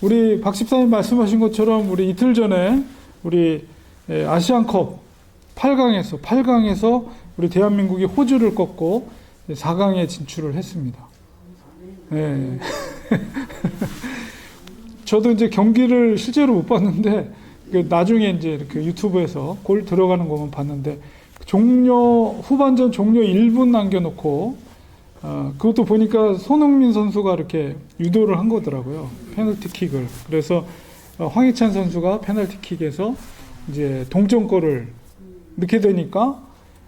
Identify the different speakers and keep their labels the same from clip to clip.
Speaker 1: 우리 박 집사님 말씀하신 것처럼 우리 이틀 전에 우리 아시안컵 8강에서 우리 대한민국이 호주를 꺾고 4강에 진출을 했습니다. 네. 저도 이제 경기를 실제로 못 봤는데 나중에 이제 이렇게 유튜브에서 골 들어가는 것만 봤는데 후반전 종료 1분 남겨놓고 그것도 보니까 손흥민 선수가 이렇게 유도를 한 거더라고요. 페널티킥을. 그래서 황희찬 선수가 페널티킥에서 이제 동점골을 넣게 되니까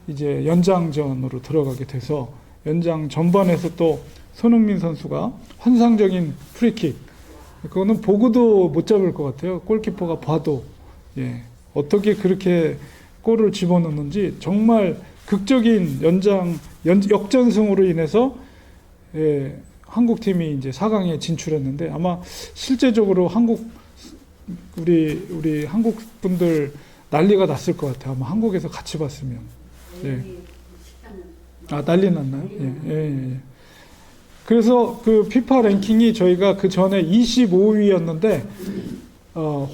Speaker 1: 이제 연장전으로 들어가게 돼서 연장 전반에서 또 손흥민 선수가 환상적인 프리킥. 그거는 보고도 못 잡을 것 같아요. 골키퍼가 봐도. 예. 어떻게 그렇게 골을 집어넣는지 정말 극적인 역전승으로 인해서 한국팀이 이제 4강에 진출했는데 아마 실제적으로 우리 한국 분들 난리가 났을 것 같아요. 아마 한국에서 같이 봤으면. 예. 난리 났나요? 예. 그래서 그 피파 랭킹이 저희가 그 전에 25위였는데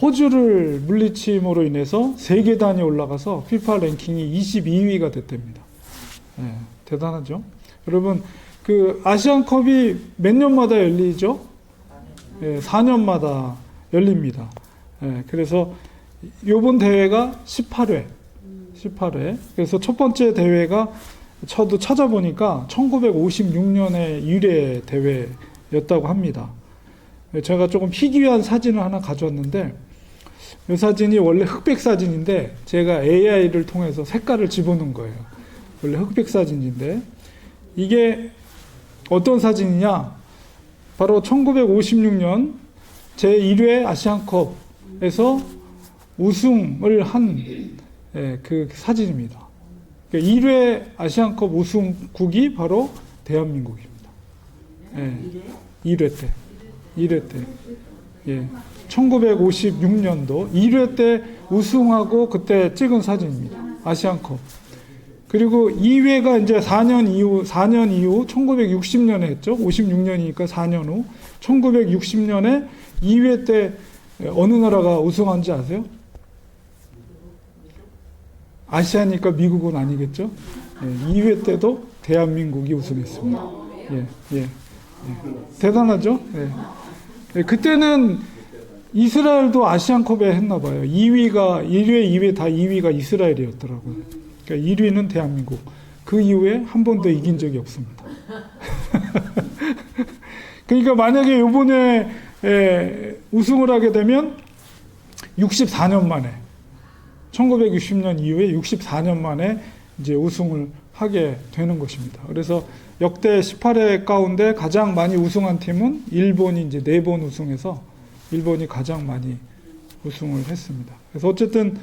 Speaker 1: 호주를 물리침으로 인해서 3계단이 올라가서 피파 랭킹이 22위가 됐답니다. 예, 대단하죠? 여러분, 그 아시안컵이 몇 년마다 열리죠? 예, 4년마다 열립니다. 예, 그래서 요번 대회가 18회. 그래서 첫 번째 대회가 저도 찾아보니까 1956년에 1회 대회였다고 합니다. 제가 조금 희귀한 사진을 하나 가져왔는데 이 사진이 원래 흑백 사진인데 제가 AI를 통해서 색깔을 집어넣은 거예요. 원래 흑백 사진인데 이게 어떤 사진이냐? 바로 1956년 제1회 아시안컵에서 우승을 한 그 사진입니다. 1회 아시안컵 우승국이 바로 대한민국입니다. 1회 때. 예. 1956년도 1회 때 우승하고 그때 찍은 사진입니다. 아시안컵. 그리고 2회가 이제 4년 이후 1960년에 했죠. 56년이니까 4년 후 1960년에 2회 때 어느 나라가 우승한지 아세요? 아시아니까 미국은 아니겠죠? 2회 때도 대한민국이 우승했습니다. 대단하죠? 그때는 이스라엘도 아시안컵에 했나 봐요. 1회, 2회 다 2위가 이스라엘이었더라고요. 그러니까 1위는 대한민국. 그 이후에 한 번도 이긴 적이 없습니다. 그러니까 만약에 이번에 우승을 하게 되면 64년 만에 1960년 이후에 64년 만에 이제 우승을 하게 되는 것입니다. 그래서 역대 18회 가운데 가장 많이 우승한 팀은 일본이 이제 4번 우승해서 일본이 가장 많이 우승을 했습니다. 그래서 어쨌든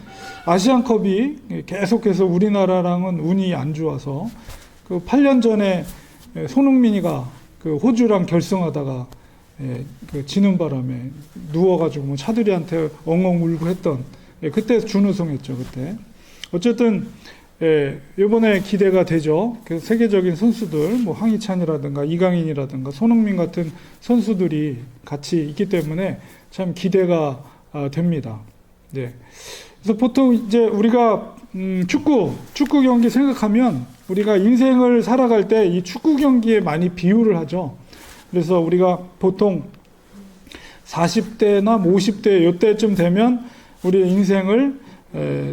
Speaker 1: 아시안컵이 계속해서 우리나라랑은 운이 안 좋아서 그 8년 전에 손흥민이가 그 호주랑 결승하다가 그 지는 바람에 누워가지고 뭐 차들이한테 엉엉 울고 했던 그때 준우승했죠. 그때 어쨌든 이번에 기대가 되죠. 그 세계적인 선수들 뭐 황희찬이라든가 이강인이라든가 손흥민 같은 선수들이 같이 있기 때문에 참 기대가 됩니다. 네. 그래서 보통 이제 우리가 축구 경기 생각하면 우리가 인생을 살아갈 때 이 축구 경기에 많이 비유를 하죠. 그래서 우리가 보통 40대나 50대 이때쯤 되면 우리 인생을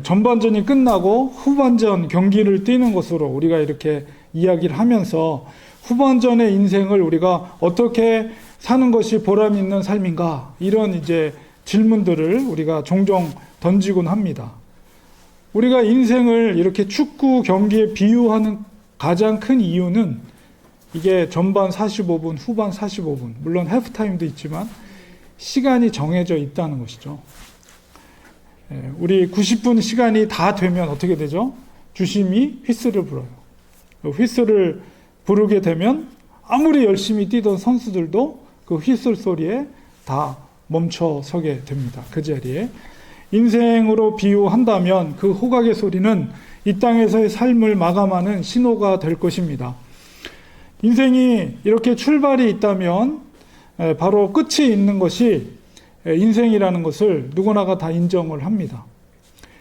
Speaker 1: 전반전이 끝나고 후반전 경기를 뛰는 것으로 우리가 이렇게 이야기를 하면서 후반전의 인생을 우리가 어떻게 사는 것이 보람 있는 삶인가 이런 이제 질문들을 우리가 종종 던지곤 합니다. 우리가 인생을 이렇게 축구 경기에 비유하는 가장 큰 이유는 이게 전반 45분, 후반 45분, 물론 하프타임도 있지만 시간이 정해져 있다는 것이죠. 우리 90분 시간이 다 되면 어떻게 되죠? 주심이 휘슬을 불어요. 휘슬을 부르게 되면 아무리 열심히 뛰던 선수들도 그 휘슬 소리에 다 멈춰 서게 됩니다. 그 자리에. 인생으로 비유한다면 그 호각의 소리는 이 땅에서의 삶을 마감하는 신호가 될 것입니다. 인생이 이렇게 출발이 있다면 바로 끝이 있는 것이 인생이라는 것을 누구나가 다 인정을 합니다.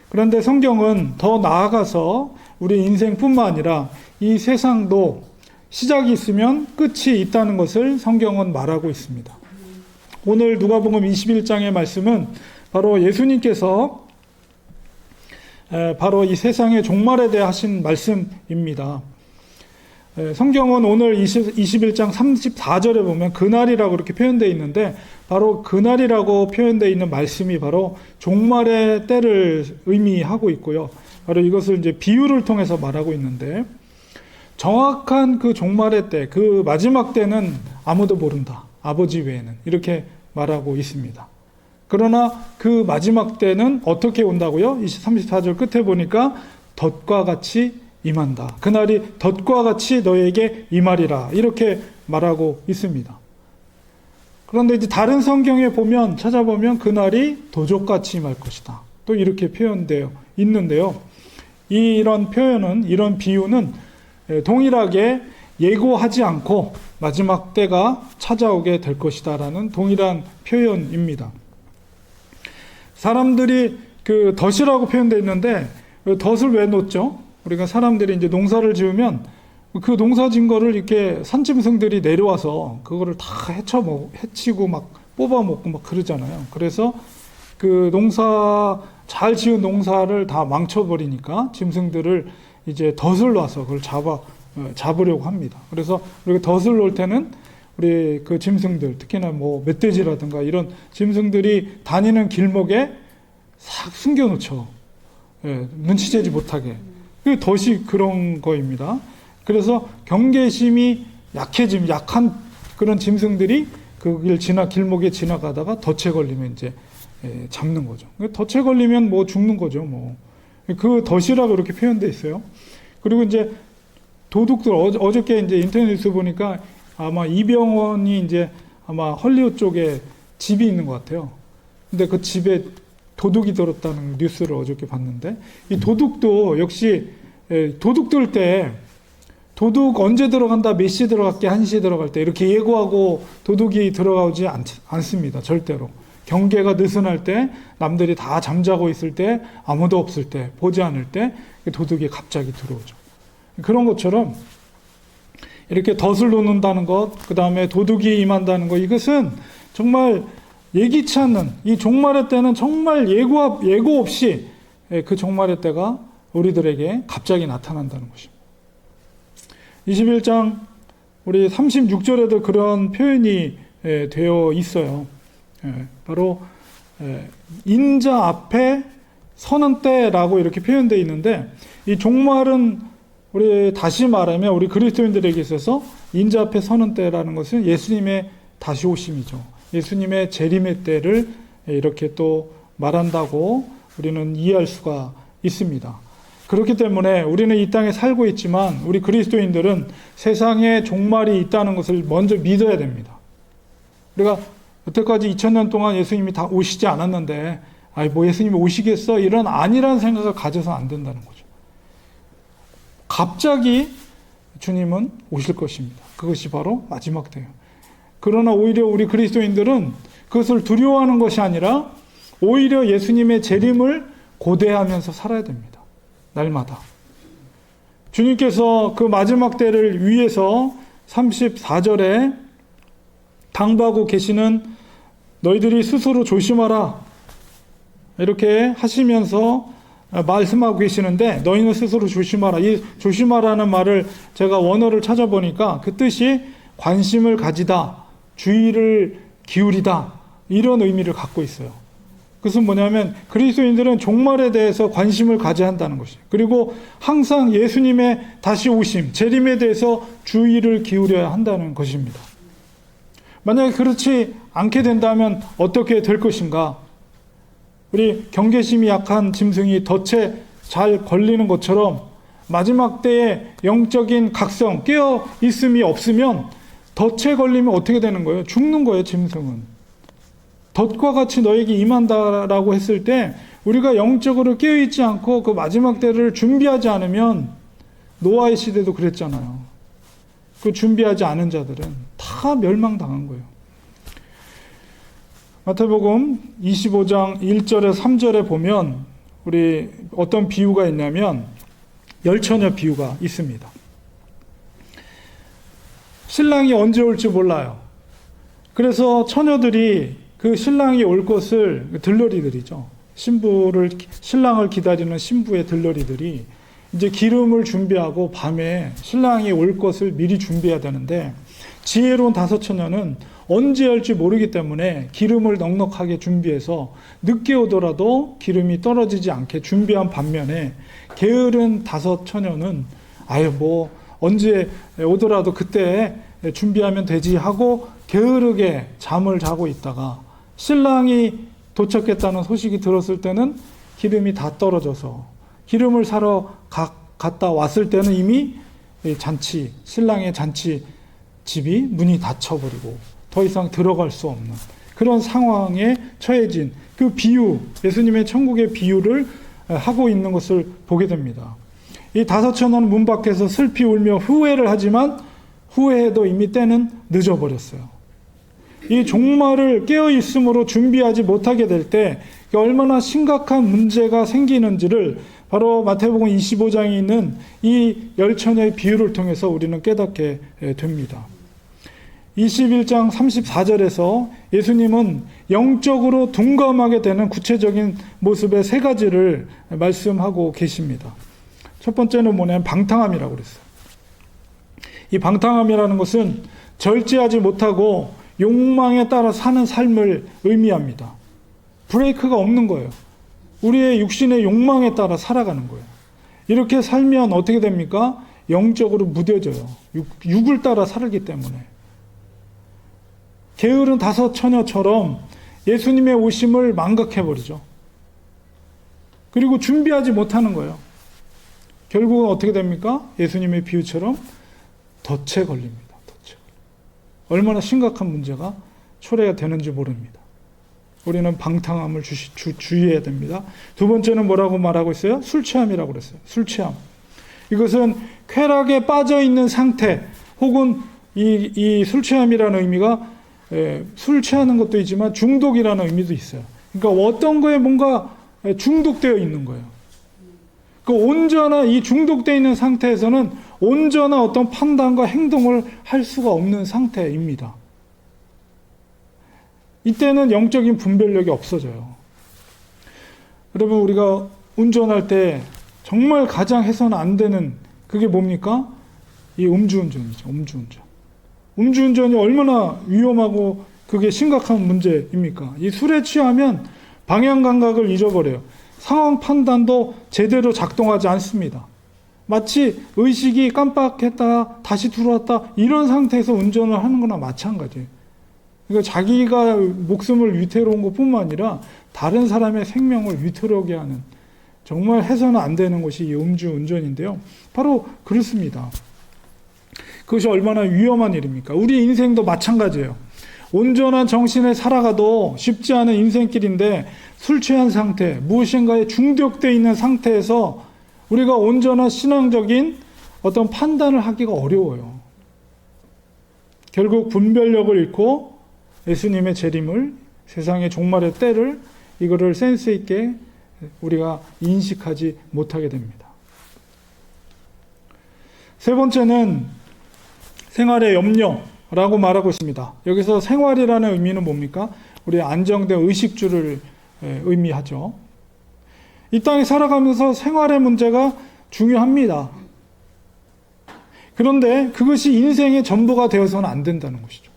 Speaker 1: 그런데 성경은 더 나아가서 우리 인생뿐만 아니라 이 세상도 시작이 있으면 끝이 있다는 것을 성경은 말하고 있습니다. 오늘 누가복음 21장의 말씀은 바로 예수님께서 바로 이 세상의 종말에 대해 하신 말씀입니다. 성경은 오늘 21장 34절에 보면 그날이라고 이렇게 표현되어 있는데 바로 그날이라고 표현되어 있는 말씀이 바로 종말의 때를 의미하고 있고요. 바로 이것을 이제 비유를 통해서 말하고 있는데 정확한 그 종말의 때, 그 마지막 때는 아무도 모른다. 아버지 외에는. 이렇게 말하고 있습니다. 그러나 그 마지막 때는 어떻게 온다고요? 34절 끝에 보니까 덫과 같이 임한다. 그날이 덫과 같이 너에게 임하리라. 이렇게 말하고 있습니다. 그런데 이제 다른 성경에 보면, 찾아보면 그날이 도적같이 임할 것이다. 또 이렇게 표현되어 있는데요. 이런 표현은, 이런 비유는 동일하게 예고하지 않고 마지막 때가 찾아오게 될 것이다 라는 동일한 표현입니다. 사람들이 그 덫이라고 표현되어 있는데 덫을 왜 놓죠? 우리가 사람들이 이제 농사를 지으면 그 농사 지은 거를 이렇게 산짐승들이 내려와서 그거를 다 해치고 막 뽑아먹고 막 그러잖아요. 그래서 그 잘 지은 농사를 다 망쳐버리니까 짐승들을 이제 덫을 놔서 그걸 잡으려고 합니다. 그래서 우리가 덫을 놓을 때는 우리 그 짐승들, 특히나 뭐 멧돼지라든가 이런 짐승들이 다니는 길목에 싹 숨겨놓죠. 눈치채지 못하게. 그 덫이 그런 거입니다. 그래서 경계심이 약한 그런 짐승들이 그 길목에 지나가다가 덫에 걸리면 이제 잡는 거죠. 덫에 걸리면 뭐 죽는 거죠. 뭐 그 덫이라고 이렇게 표현되어 있어요. 그리고 이제 도둑들 어저께 이제 인터넷 뉴스 보니까 아마 이병헌이 이제 아마 헐리우드 쪽에 집이 있는 것 같아요. 근데 그 집에 도둑이 들었다는 뉴스를 어저께 봤는데 이 도둑도 역시 도둑 들 때 도둑 언제 들어간다, 몇 시 들어갈게, 1시 들어갈 때 이렇게 예고하고 도둑이 들어가지 않습니다. 절대로. 경계가 느슨할 때, 남들이 다 잠자고 있을 때, 아무도 없을 때, 보지 않을 때 도둑이 갑자기 들어오죠. 그런 것처럼 이렇게 덫을 놓는다는 것, 그 다음에 도둑이 임한다는 것, 이것은 정말 예기치 않는 이 종말의 때는 정말 예고 없이 그 종말의 때가 우리들에게 갑자기 나타난다는 것입니다. 21장 우리 36절에도 그런 표현이 되어 있어요. 바로 인자 앞에 서는 때라고 이렇게 표현되어 있는데 이 종말은 우리 다시 말하면 우리 그리스도인들에게 있어서 인자 앞에 서는 때라는 것은 예수님의 다시 오심이죠. 예수님의 재림의 때를 이렇게 또 말한다고 우리는 이해할 수가 있습니다. 그렇기 때문에 우리는 이 땅에 살고 있지만 우리 그리스도인들은 세상에 종말이 있다는 것을 먼저 믿어야 됩니다. 우리가 여태까지 2000년 동안 예수님이 다 오시지 않았는데 뭐 예수님이 오시겠어? 이런 아니라는 생각을 가져서는 안 된다는 거죠. 갑자기 주님은 오실 것입니다. 그것이 바로 마지막 때예요. 그러나 오히려 우리 그리스도인들은 그것을 두려워하는 것이 아니라 오히려 예수님의 재림을 고대하면서 살아야 됩니다. 날마다. 주님께서 그 마지막 때를 위해서 34절에 당부하고 계시는 너희들이 스스로 조심하라 이렇게 하시면서 말씀하고 계시는데 너희는 스스로 조심하라. 이 조심하라는 말을 제가 원어를 찾아보니까 그 뜻이 관심을 가지다, 주의를 기울이다 이런 의미를 갖고 있어요. 그것은 뭐냐면 그리스도인들은 종말에 대해서 관심을 가져야 한다는 것이에요. 그리고 항상 예수님의 다시 오심, 재림에 대해서 주의를 기울여야 한다는 것입니다. 만약에 그렇지 않게 된다면 어떻게 될 것인가? 우리 경계심이 약한 짐승이 덫에 잘 걸리는 것처럼 마지막 때에 영적인 각성, 깨어 있음이 없으면 덫에 걸리면 어떻게 되는 거예요? 죽는 거예요, 짐승은. 덫과 같이 너에게 임한다라고 했을 때 우리가 영적으로 깨어있지 않고 그 마지막 때를 준비하지 않으면 노아의 시대도 그랬잖아요. 그 준비하지 않은 자들은 다 멸망당한 거예요. 마태복음 25장 1절에 3절에 보면 우리 어떤 비유가 있냐면 열처녀 비유가 있습니다. 신랑이 언제 올지 몰라요. 그래서 처녀들이 그 신랑이 올 것을, 들러리들이죠. 신랑을 기다리는 신부의 들러리들이 이제 기름을 준비하고 밤에 신랑이 올 것을 미리 준비해야 되는데, 지혜로운 다섯 처녀는 언제 올지 모르기 때문에 기름을 넉넉하게 준비해서 늦게 오더라도 기름이 떨어지지 않게 준비한 반면에, 게으른 다섯 처녀는 언제 오더라도 그때 준비하면 되지 하고 게으르게 잠을 자고 있다가 신랑이 도착했다는 소식이 들었을 때는 기름이 다 떨어져서 기름을 사러 갔다 왔을 때는 이미 신랑의 잔치 집이 문이 닫혀버리고 더 이상 들어갈 수 없는 그런 상황에 처해진 그 비유, 예수님의 천국의 비유를 하고 있는 것을 보게 됩니다. 이 다섯 처녀는 문 밖에서 슬피 울며 후회를 하지만 후회해도 이미 때는 늦어버렸어요. 이 종말을 깨어있음으로 준비하지 못하게 될 때 얼마나 심각한 문제가 생기는지를 바로 마태복음 25장에 있는 이 열처녀의 비유를 통해서 우리는 깨닫게 됩니다. 21장 34절에서 예수님은 영적으로 둔감하게 되는 구체적인 모습의 세 가지를 말씀하고 계십니다. 첫 번째는 뭐냐면 방탕함이라고 그랬어요. 이 방탕함이라는 것은 절제하지 못하고 욕망에 따라 사는 삶을 의미합니다. 브레이크가 없는 거예요. 우리의 육신의 욕망에 따라 살아가는 거예요. 이렇게 살면 어떻게 됩니까? 영적으로 무뎌져요. 육을 따라 살기 때문에. 게으른 다섯 처녀처럼 예수님의 오심을 망각해버리죠. 그리고 준비하지 못하는 거예요. 결국은 어떻게 됩니까? 예수님의 비유처럼 덫에 걸립니다. 덫에. 얼마나 심각한 문제가 초래가 되는지 모릅니다. 우리는 방탕함을 주의해야 됩니다. 두 번째는 뭐라고 말하고 있어요? 술 취함이라고 그랬어요. 술 취함. 이것은 쾌락에 빠져 있는 상태, 혹은 이 술 취함이라는 의미가 술 취하는 것도 있지만 중독이라는 의미도 있어요. 그러니까 어떤 거에 뭔가 중독되어 있는 거예요. 그 온전한 이 중독되어 있는 상태에서는 온전한 어떤 판단과 행동을 할 수가 없는 상태입니다. 이때는 영적인 분별력이 없어져요. 여러분, 우리가 운전할 때 정말 가장 해서는 안 되는 그게 뭡니까? 이 음주운전이죠. 음주운전이 얼마나 위험하고 그게 심각한 문제입니까? 이 술에 취하면 방향 감각을 잃어버려요. 상황 판단도 제대로 작동하지 않습니다. 마치 의식이 깜빡했다 다시 들어왔다 이런 상태에서 운전을 하는 거나 마찬가지예요. 그러니까 자기가 목숨을 위태로운 것뿐만 아니라 다른 사람의 생명을 위태롭게 하는, 정말 해서는 안 되는 것이 이 음주운전인데요. 바로 그렇습니다. 그것이 얼마나 위험한 일입니까? 우리 인생도 마찬가지예요. 온전한 정신에 살아가도 쉽지 않은 인생길인데 술 취한 상태, 무엇인가에 중독되어 있는 상태에서 우리가 온전한 신앙적인 어떤 판단을 하기가 어려워요. 결국 분별력을 잃고 예수님의 재림을, 세상의 종말의 때를, 이거를 센스 있게 우리가 인식하지 못하게 됩니다. 세 번째는 생활의 염려라고 말하고 있습니다. 여기서 생활이라는 의미는 뭡니까? 우리의 안정된 의식주를 의미하죠. 이 땅에 살아가면서 생활의 문제가 중요합니다. 그런데 그것이 인생의 전부가 되어서는 안 된다는 것이죠.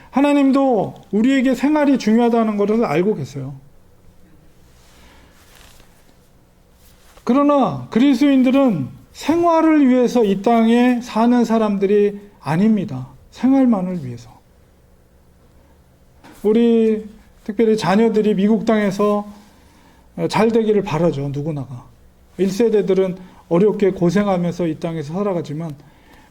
Speaker 1: 하나님도 우리에게 생활이 중요하다는 것을 알고 계세요. 그러나 그리스도인들은 생활을 위해서 이 땅에 사는 사람들이 아닙니다. 생활만을 위해서. 우리 특별히 자녀들이 미국 땅에서 잘 되기를 바라죠. 누구나가. 1세대들은 어렵게 고생하면서 이 땅에서 살아가지만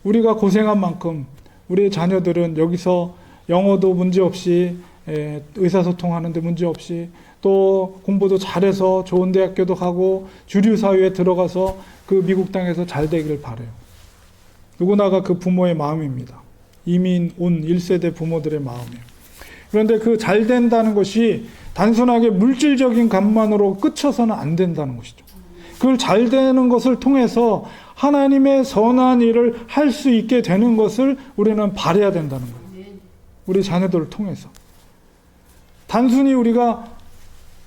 Speaker 1: 우리가 고생한 만큼 우리의 자녀들은 여기서 영어도 문제없이, 의사소통하는데 문제없이, 또 공부도 잘해서 좋은 대학교도 가고 주류 사회에 들어가서 그 미국 땅에서 잘 되기를 바라요. 누구나가 그 부모의 마음입니다. 이민 온 1세대 부모들의 마음이에요. 그런데 그 잘 된다는 것이 단순하게 물질적인 것만으로 끝쳐서는 안 된다는 것이죠. 그걸 잘 되는 것을 통해서 하나님의 선한 일을 할 수 있게 되는 것을 우리는 바라야 된다는 거예요. 우리 자녀들을 통해서. 단순히 우리가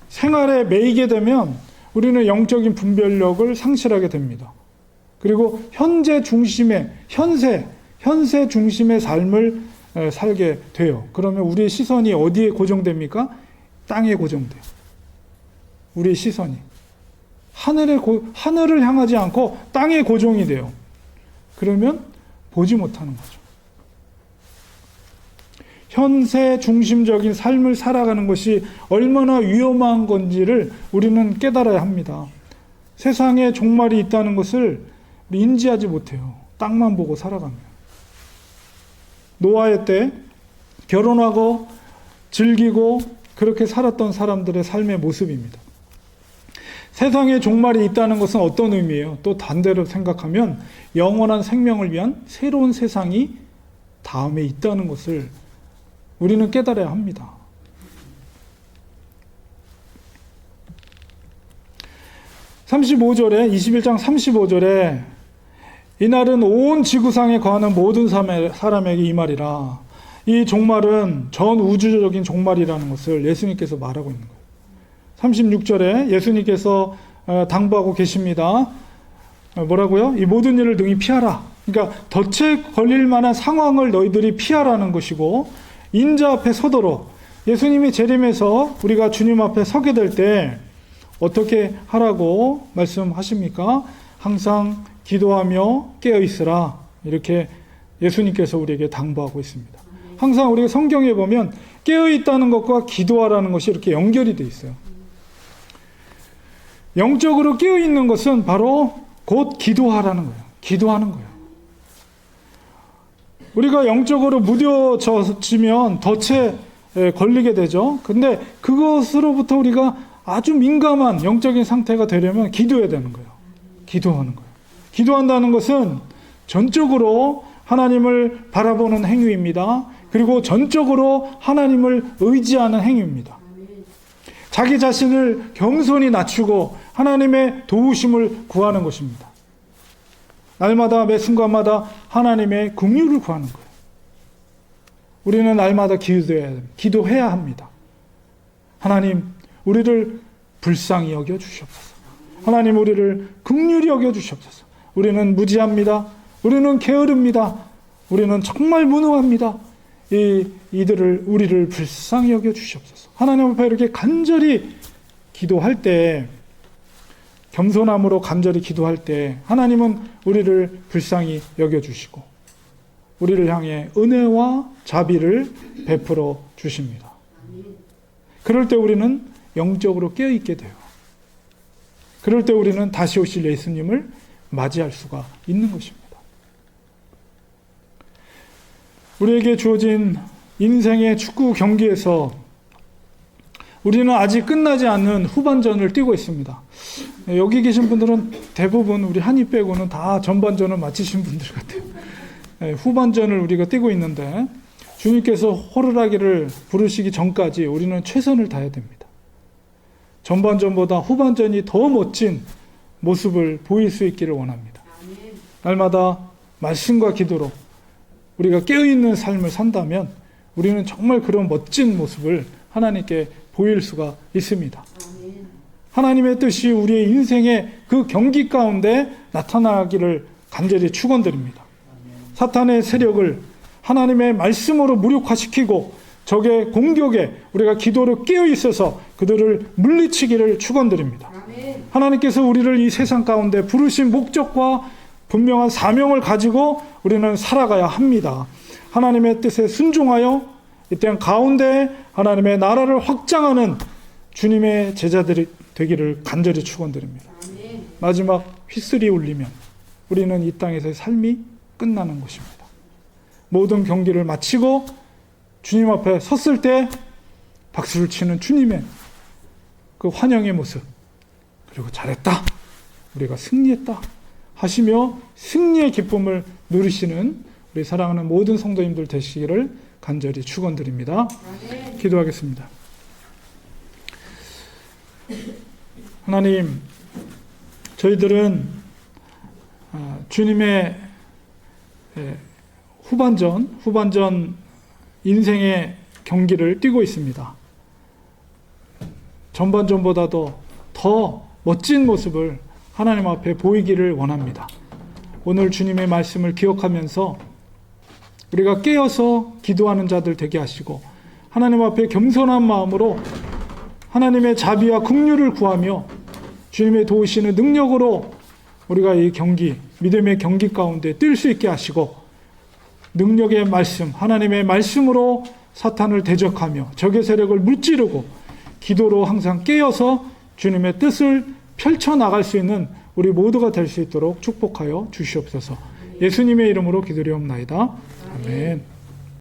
Speaker 1: 생활에 매이게 되면 우리는 영적인 분별력을 상실하게 됩니다. 그리고 현재 중심의 삶을 살게 돼요. 그러면 우리의 시선이 어디에 고정됩니까? 땅에 고정돼요. 우리의 시선이 하늘을 향하지 않고 땅에 고정이 돼요. 그러면 보지 못하는 거죠. 현세 중심적인 삶을 살아가는 것이 얼마나 위험한 건지를 우리는 깨달아야 합니다. 세상에 종말이 있다는 것을 인지하지 못해요. 땅만 보고 살아가면. 노아의 때 결혼하고 즐기고 그렇게 살았던 사람들의 삶의 모습입니다. 세상에 종말이 있다는 것은 어떤 의미예요? 또 반대로 생각하면 영원한 생명을 위한 새로운 세상이 다음에 있다는 것을 우리는 깨달아야 합니다. 21장 35절에 이날은 온 지구상에 거하는 모든 사람에게 이 말이라. 이 종말은 전 우주적인 종말이라는 것을 예수님께서 말하고 있는 거예요. 36절에 예수님께서 당부하고 계십니다. 뭐라고요? 이 모든 일을 능히 피하라. 그러니까 덫에 걸릴 만한 상황을 너희들이 피하라는 것이고, 인자 앞에 서도록 예수님이 재림해서 우리가 주님 앞에 서게 될 때 어떻게 하라고 말씀하십니까? 항상 기도하며 깨어 있으라. 이렇게 예수님께서 우리에게 당부하고 있습니다. 항상 우리가 성경에 보면 깨어 있다는 것과 기도하라는 것이 이렇게 연결이 되어 있어요. 영적으로 깨어 있는 것은 바로 곧 기도하라는 거예요. 기도하는 거예요. 우리가 영적으로 무뎌지면 덫에 걸리게 되죠. 근데 그것으로부터 우리가 아주 민감한 영적인 상태가 되려면 기도해야 되는 거예요. 기도하는 거예요. 기도한다는 것은 전적으로 하나님을 바라보는 행위입니다. 그리고 전적으로 하나님을 의지하는 행위입니다. 자기 자신을 겸손히 낮추고 하나님의 도우심을 구하는 것입니다. 날마다 매 순간마다 하나님의 긍휼을 구하는 거예요. 우리는 날마다 기도해야 합니다. 하나님, 우리를 불쌍히 여겨 주시옵소서. 하나님, 우리를 긍휼히 여겨 주시옵소서. 우리는 무지합니다. 우리는 게으릅니다. 우리는 정말 무능합니다. 우리를 불쌍히 여겨 주시옵소서. 하나님 앞에 이렇게 간절히 기도할 때, 겸손함으로 간절히 기도할 때 하나님은 우리를 불쌍히 여겨주시고 우리를 향해 은혜와 자비를 베풀어 주십니다. 그럴 때 우리는 영적으로 깨어있게 돼요. 그럴 때 우리는 다시 오실 예수님을 맞이할 수가 있는 것입니다. 우리에게 주어진 인생의 축구 경기에서 우리는 아직 끝나지 않는 후반전을 뛰고 있습니다. 여기 계신 분들은 대부분 우리 한이 빼고는 다 전반전을 마치신 분들 같아요. 후반전을 우리가 뛰고 있는데 주님께서 호루라기를 부르시기 전까지 우리는 최선을 다해야 됩니다. 전반전보다 후반전이 더 멋진 모습을 보일 수 있기를 원합니다. 날마다 말씀과 기도로 우리가 깨어있는 삶을 산다면 우리는 정말 그런 멋진 모습을 하나님께 보일 수가 있습니다. 하나님의 뜻이 우리의 인생의 그 경기 가운데 나타나기를 간절히 축원드립니다. 사탄의 세력을 하나님의 말씀으로 무력화시키고 적의 공격에 우리가 기도로 깨어 있어서 그들을 물리치기를 축원드립니다. 하나님께서 우리를 이 세상 가운데 부르신 목적과 분명한 사명을 가지고 우리는 살아가야 합니다. 하나님의 뜻에 순종하여 이 땅 가운데 하나님의 나라를 확장하는 주님의 제자들이 되기를 간절히 축원드립니다. 마지막 휘슬이 울리면 우리는 이 땅에서의 삶이 끝나는 것입니다. 모든 경기를 마치고 주님 앞에 섰을 때 박수를 치는 주님의 그 환영의 모습, 그리고 잘했다, 우리가 승리했다 하시며 승리의 기쁨을 누리시는 우리 사랑하는 모든 성도님들 되시기를 간절히 축원드립니다. 기도하겠습니다. 하나님, 저희들은 주님의 후반전 인생의 경기를 뛰고 있습니다. 전반전보다도 더 멋진 모습을 하나님 앞에 보이기를 원합니다. 오늘 주님의 말씀을 기억하면서 우리가 깨어서 기도하는 자들 되게 하시고 하나님 앞에 겸손한 마음으로 하나님의 자비와 긍휼을 구하며 주님의 도우시는 능력으로 우리가 이 경기, 믿음의 경기 가운데 뛸 수 있게 하시고 능력의 말씀, 하나님의 말씀으로 사탄을 대적하며 적의 세력을 무찌르고 기도로 항상 깨어서 주님의 뜻을 펼쳐나갈 수 있는 우리 모두가 될 수 있도록 축복하여 주시옵소서. 예수님의 이름으로 기도리옵나이다. 아멘.